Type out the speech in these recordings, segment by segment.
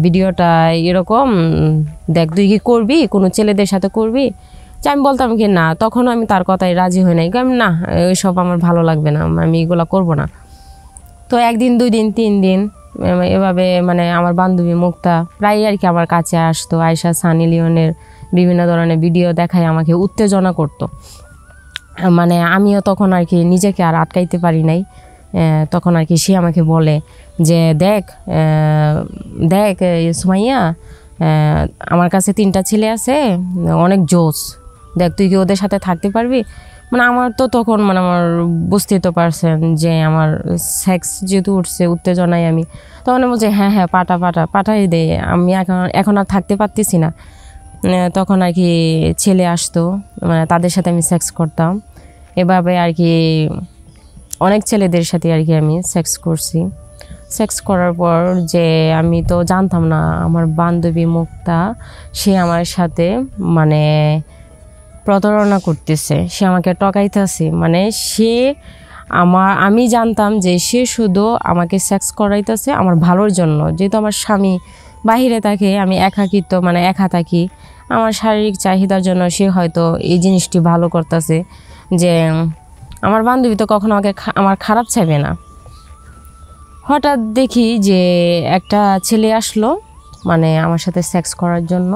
ভিডিওটা এরকম, দেখ তুই কি করবি, কোনো ছেলেদের সাথে করবি? যে আমি বলতাম কি না, তখন আমি তার কথায় রাজি হই নাই, আমি না ওইসব আমার ভালো লাগবে না, আমি এগুলো করব না। তো একদিন 2 দিন 3 দিন এভাবে মানে আমার বান্ধবী মুক্তা প্রায় আর কি আমার কাছে আসতো, আয়শা সানি লিওনের বিভিন্ন ধরনের ভিডিও দেখায় আমাকে উত্তেজনা করতো। মানে আমিও তখন আর কি নিজেকে আর আটকাইতে পারি নাই। তখন আর কি সে আমাকে বলে যে দেখ দেখ সুমাইয়া, আমার কাছে 3টা ছেলে আছে, অনেক জোস, দেখ তুই কি ওদের সাথে থাকতে পারবি? মানে আমার তো তখন মানে আমার বুঝতেই তো পারছেন যে আমার সেক্স যেহেতু উঠছে, উত্তেজনায় আমি তখন বলছি হ্যাঁ হ্যাঁ পাঠাই দে, আমি এখন আর থাকতে পারতেছি না। তখন আর কি ছেলে আসতো, মানে তাদের সাথে আমি সেক্স করতাম। এভাবে আর কি অনেক ছেলেদের সাথে আর কি আমি সেক্স করছি। সেক্স করার পর যে আমি তো জানতাম না আমার বান্ধবী মুক্তা সে আমার সাথে মানে প্রতারণা করতেছে, সে আমাকে টকাইতেছে। মানে সে আমি জানতাম যে সে শুধু আমাকে সেক্স করাইতেছে আমার ভালোর জন্য, যেহেতু আমার স্বামী বাহিরে থাকে, আমি একাকিত্ব মানে একা থাকি, আমার শারীরিক চাহিদার জন্য সে হয়তো এই জিনিসটি ভালো করতেছে, যে আমার বান্ধবী তো কখনো আমার খারাপ চাইবে না। হঠাৎ দেখি যে একটা ছেলে আসলো মানে আমার সাথে সেক্স করার জন্য।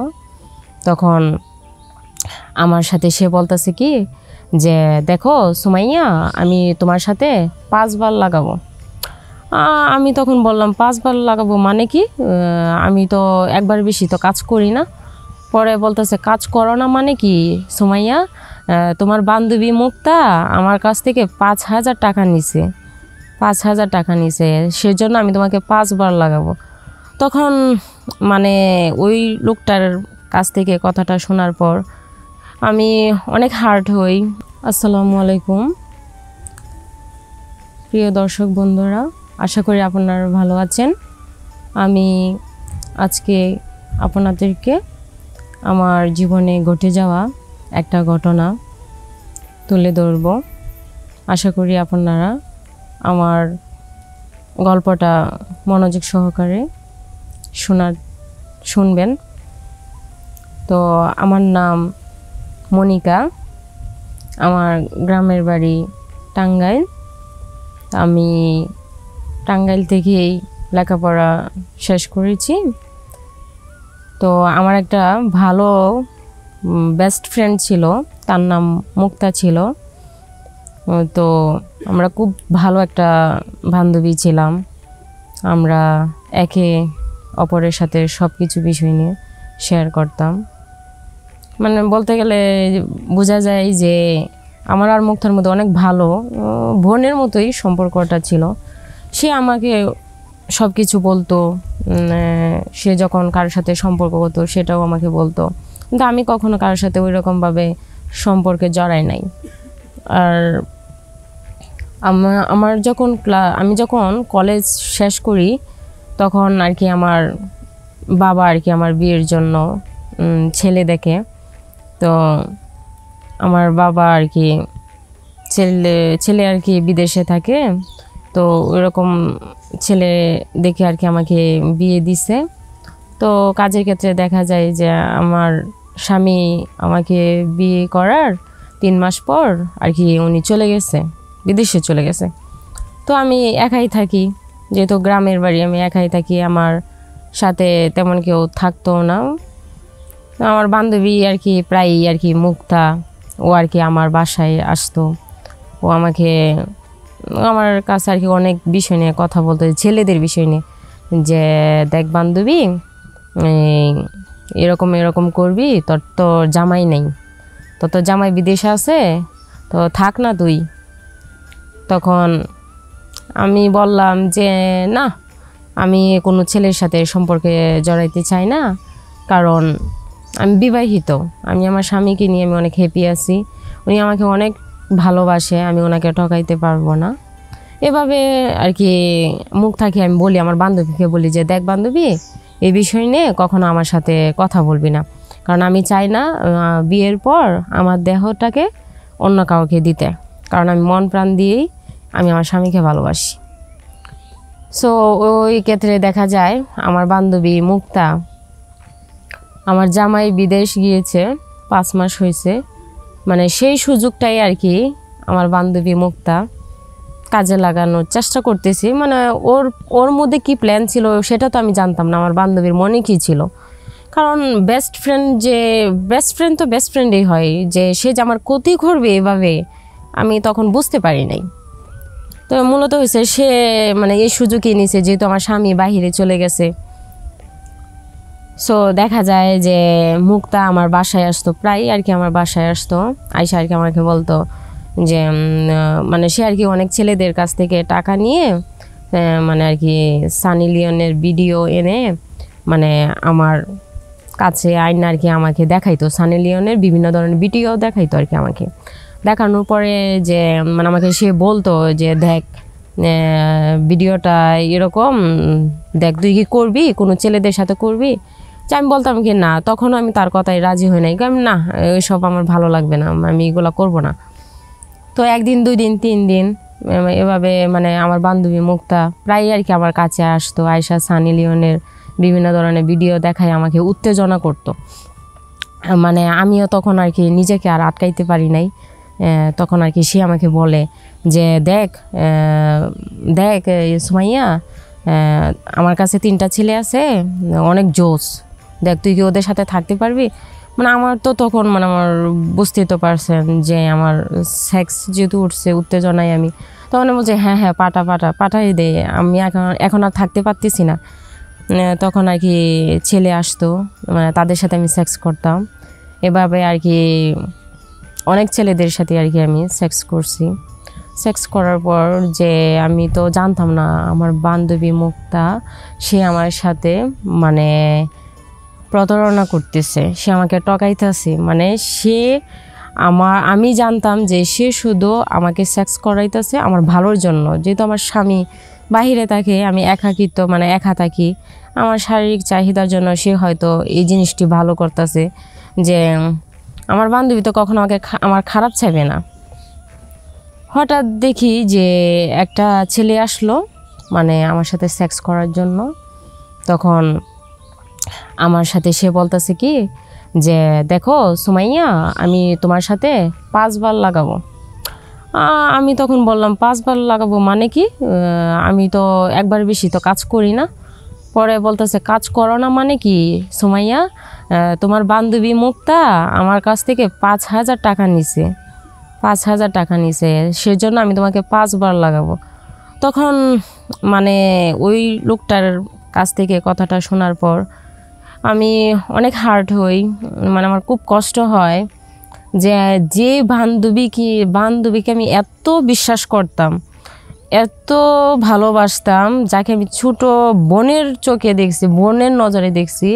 তখন আমার সাথে সে বলতেছে কি যে দেখো সুমাইয়া, আমি তোমার সাথে 5 বার লাগাবো। আমি তখন বললাম 5 বার লাগাবো মানে কি, আমি তো একবার বেশি তো কাজ করি না। পরে বলতেছে কাজ করো না মানে কি সুমাইয়া, তোমার বান্ধবী মুক্তা আমার কাছ থেকে 5,000 টাকা নিছে, 5,000 টাকা নিছে, সেজন্য আমি তোমাকে 5 বার লাগাবো। তখন মানে ওই লোকটার কাছ থেকে কথাটা শোনার পর আমি অনেক হার্ট হই। আসসালামু আলাইকুম প্রিয় দর্শক বন্ধুরা, আশা করি আপনারা ভালো আছেন। আমি আজকে আপনাদেরকে আমার জীবনে ঘটে যাওয়া একটা ঘটনা তুলে ধরব। আশা করি আপনারা আমার গল্পটা মনোযোগ সহকারে শুনবেন। তো আমার নাম মনিকা, আমার গ্রামের বাড়ি টাঙ্গাইল। আমি টাঙ্গাইল থেকেই লেখাপড়া শেষ করেছি। তো আমার একটা ভালো বেস্ট ফ্রেন্ড ছিল, তার নাম মুক্তা ছিল। তো আমরা খুব ভালো একটা বান্ধবী ছিলাম, আমরা একে অপরের সাথে সব কিছু বিষয় নিয়ে শেয়ার করতাম। মানে বলতে গেলে বোঝা যায় যে আমার আর মুক্তার মধ্যে অনেক ভালো বোনের মতোই সম্পর্কটা ছিল। সে আমাকে সব কিছু বলতো, সে যখন কারোর সাথে সম্পর্ক করতো সেটাও আমাকে বলতো, কিন্তু আমি কখনো কারোর সাথে ওই রকমভাবে সম্পর্কে জড়াই নাই। আর আমি যখন কলেজ শেষ করি তখন আর কি আমার বাবা আর কি আমার বিয়ের জন্য ছেলে তো আমার বাবা আর কি ছেলে আর কি বিদেশে থাকে, তো ওইরকম ছেলে দেখে আর কি আমাকে বিয়ে দিছে। তো কাজের ক্ষেত্রে দেখা যায় যে আমার স্বামী আমাকে বিয়ে করার 3 মাস পর আর কি উনি চলে গেছে, বিদেশে চলে গেছে। তো আমি একাই থাকি, যেহেতু গ্রামের বাড়ি, আমি একাই থাকি, আমার সাথে তেমন কেউ থাকতো না। আমার বান্ধবী আর কি প্রায়ই আর কি মুক্তা, ও আর কি আমার বাসায় আসতো, ও আমার কাছে আর কি অনেক বিষয় নিয়ে কথা বলতো, ছেলেদের বিষয় নিয়ে, যে দেখ বান্ধবী এরকম করবি, তোর তো জামাই নেই, তোর তো জামাই বিদেশে আছে, তো থাক না তুই। তখন আমি বললাম যে না, আমি কোনো ছেলের সাথে সম্পর্কে জড়াইতে চাই না, কারণ আমি বিবাহিত, আমি আমার স্বামীকে নিয়ে আমি অনেক হ্যাপি আছি, উনি আমাকে অনেক ভালোবাসে, আমি ওনাকে ঠকাইতে পারবো না। এভাবে আর কি মুক্তাকে আমি বলি, আমার বান্ধবীকে বলি যে দেখ বান্ধবী, এই বিষয় নিয়ে কখনো আমার সাথে কথা বলবি না, কারণ আমি চাই না বিয়ের পর আমার দেহটাকে অন্য কাউকে দিতে, কারণ আমি মন প্রাণ দিয়েই আমি আমার স্বামীকে ভালোবাসি। সো ওই ক্ষেত্রে দেখা যায় আমার বান্ধবী মুক্তা, আমার জামাই বিদেশ গিয়েছে, 5 মাস হয়েছে, মানে সেই সুযোগটাই আর কি আমার বান্ধবী মুক্তা কাজে লাগানোর চেষ্টা করতেছি। মানে ওর ওর মধ্যে কি প্ল্যান ছিল সেটা তো আমি জানতাম না, আমার বান্ধবীর মনে কি ছিল। কারণ বেস্ট ফ্রেন্ড তো বেস্ট ফ্রেন্ডই হয়, যে সে যে আমার ক্ষতি করবে এভাবে আমি তখন বুঝতে পারি নাই। তো মূলত হয়েছে সে মানে এই সুযোগই নিছে, যেহেতু আমার স্বামী বাহিরে চলে গেছে। সো দেখা যায় যে মুক্তা আমার বাসায় আসতো, প্রায় আর কি আমার বাসায় আসতো, আইসা আর কি আমাকে বলতো যে মানে সে আর কি অনেক ছেলেদের কাছ থেকে টাকা নিয়ে মানে আর কি সানি লিওনের ভিডিও এনে মানে আমার কাছে আইনা আর কি আমাকে দেখাইতো, সানি লিওনের বিভিন্ন ধরনের ভিডিও দেখাইতো আর কি আমাকে। দেখানোর পরে যে মানে আমাকে সে বলতো যে দেখ ভিডিওটা এরকম, দেখ তুই কি করবি, কোনো ছেলেদের সাথে করবি? যে আমি বলতাম কি না, তখনও আমি তার কথায় রাজি হই নাই, আমি না ওইসব আমার ভালো লাগবে না, আমি এগুলো করব না। তো 1 দিন 2 দিন 3 দিন এভাবে মানে আমার বান্ধবী মুক্তা প্রায় আর কি আমার কাছে আসতো, আয়শা সানি লিওনের বিভিন্ন ধরনের ভিডিও দেখায় আমাকে উত্তেজনা করতো। মানে আমিও তখন আর কি নিজেকে আর আটকাইতে পারি নাই। তখন আর কি সে আমাকে বলে যে দেখ দেখ সুমাইয়া, আমার কাছে 3টা ছেলে আছে, অনেক জোস, দেখ তুই কি ওদের সাথে থাকতে পারবি? মানে আমার তো তখন মানে আমার বুঝতেই তো পারছেন যে আমার সেক্স যেহেতু উঠছে, উত্তেজনায় আমি তখন বলছি হ্যাঁ হ্যাঁ পাঠাই দে, আমি এখন আর থাকতে পারতেছি না। তখন আর কি ছেলে আসতো, মানে তাদের সাথে আমি সেক্স করতাম। এভাবে আর কি অনেক ছেলেদের সাথে আর কি আমি সেক্স করছি। সেক্স করার পর যে আমি তো জানতাম না আমার বান্ধবী মুক্তা সে আমার সাথে মানে প্রতারণা করতেছে, সে আমাকে ঠকাইতেছে। মানে আমি জানতাম যে সে শুধু আমাকে সেক্স করাইতেছে আমার ভালোর জন্য, যেহেতু আমার স্বামী বাহিরে থাকে, আমি একাকিত্ব মানে একা থাকি, আমার শারীরিক চাহিদার জন্য সে হয়তো এই জিনিসটি ভালো করতেছে, যে আমার বান্ধবী তো কখনো আমার খারাপ চাইবে না। হঠাৎ দেখি যে একটা ছেলে আসলো মানে আমার সাথে সেক্স করার জন্য। তখন আমার সাথে সে বলতেছে কি যে দেখো সুমাইয়া, আমি তোমার সাথে 5 বার লাগাবো। আমি তখন বললাম 5 বার লাগাবো মানে কি, আমি তো একবার বেশি তো কাজ করি না। পরে বলতেছে কাজ করো না মানে কি সুমাইয়া, তোমার বান্ধবী মুক্তা আমার কাছ থেকে 5,000 টাকা নিছে, 5,000 টাকা নিছে, সেজন্য আমি তোমাকে 5 বার লাগাবো। তখন মানে ওই লোকটার কাছ থেকে কথাটা শোনার পর আমি অনেক হার্ট হই, মানে আমার খুব কষ্ট হয় যে বান্ধবীকে আমি এত বিশ্বাস করতাম, এত ভালোবাসতাম, যাকে আমি ছোট বোনের চোখে দেখছি, বোনের নজরে দেখছি,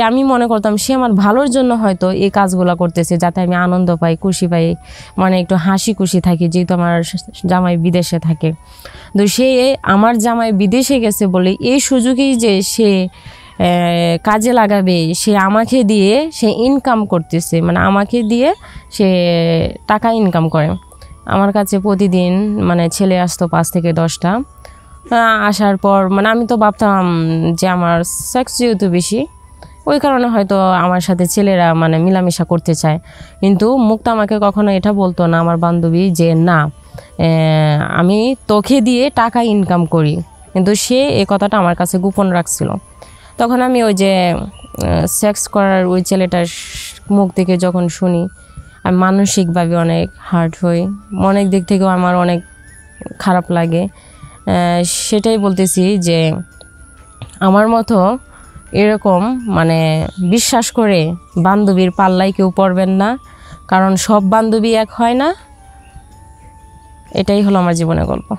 আমি মনে করতাম সে আমার ভালোর জন্য হয়তো এই কাজগুলো করতেছে, যাতে আমি আনন্দ পাই, খুশি পাই, মানে একটু হাসি খুশি থাকি, যেহেতু আমার জামাই বিদেশে থাকে। তো সে আমার জামাই বিদেশে গেছে বলে এই সুযোগেই যে সে কাজে লাগাবে, সে আমাকে দিয়ে সে ইনকাম করতেছে, মানে আমাকে দিয়ে সে টাকা ইনকাম করে। আমার কাছে প্রতিদিন মানে ছেলে আসতো 5 থেকে 10টা। আসার পর মানে আমি তো ভাবতাম যে আমার সেক্স যেহেতু বেশি, ওই কারণে হয়তো আমার সাথে ছেলেরা মানে মিলামেশা করতে চায়। কিন্তু মুক্তা আমাকে কখনো এটা বলতো না, আমার বান্ধবী, যে না আমি তোকে দিয়ে টাকা ইনকাম করি, কিন্তু সে এই কথাটা আমার কাছে গোপন রাখছিল। তখন আমি ওই যে সেক্স করার ওই ছেলেটার মুখ থেকে যখন শুনি, আমি মানসিকভাবে অনেক হার্ট হই, অনেক দিক থেকেও আমার অনেক খারাপ লাগে। সেটাই বলতেছি যে আমার মতো এরকম মানে বিশ্বাস করে বান্ধবীর পাল্লায় কেউ পড়বেন না, কারণ সব বান্ধবী এক হয় না। এটাই হলো আমার জীবনের গল্প।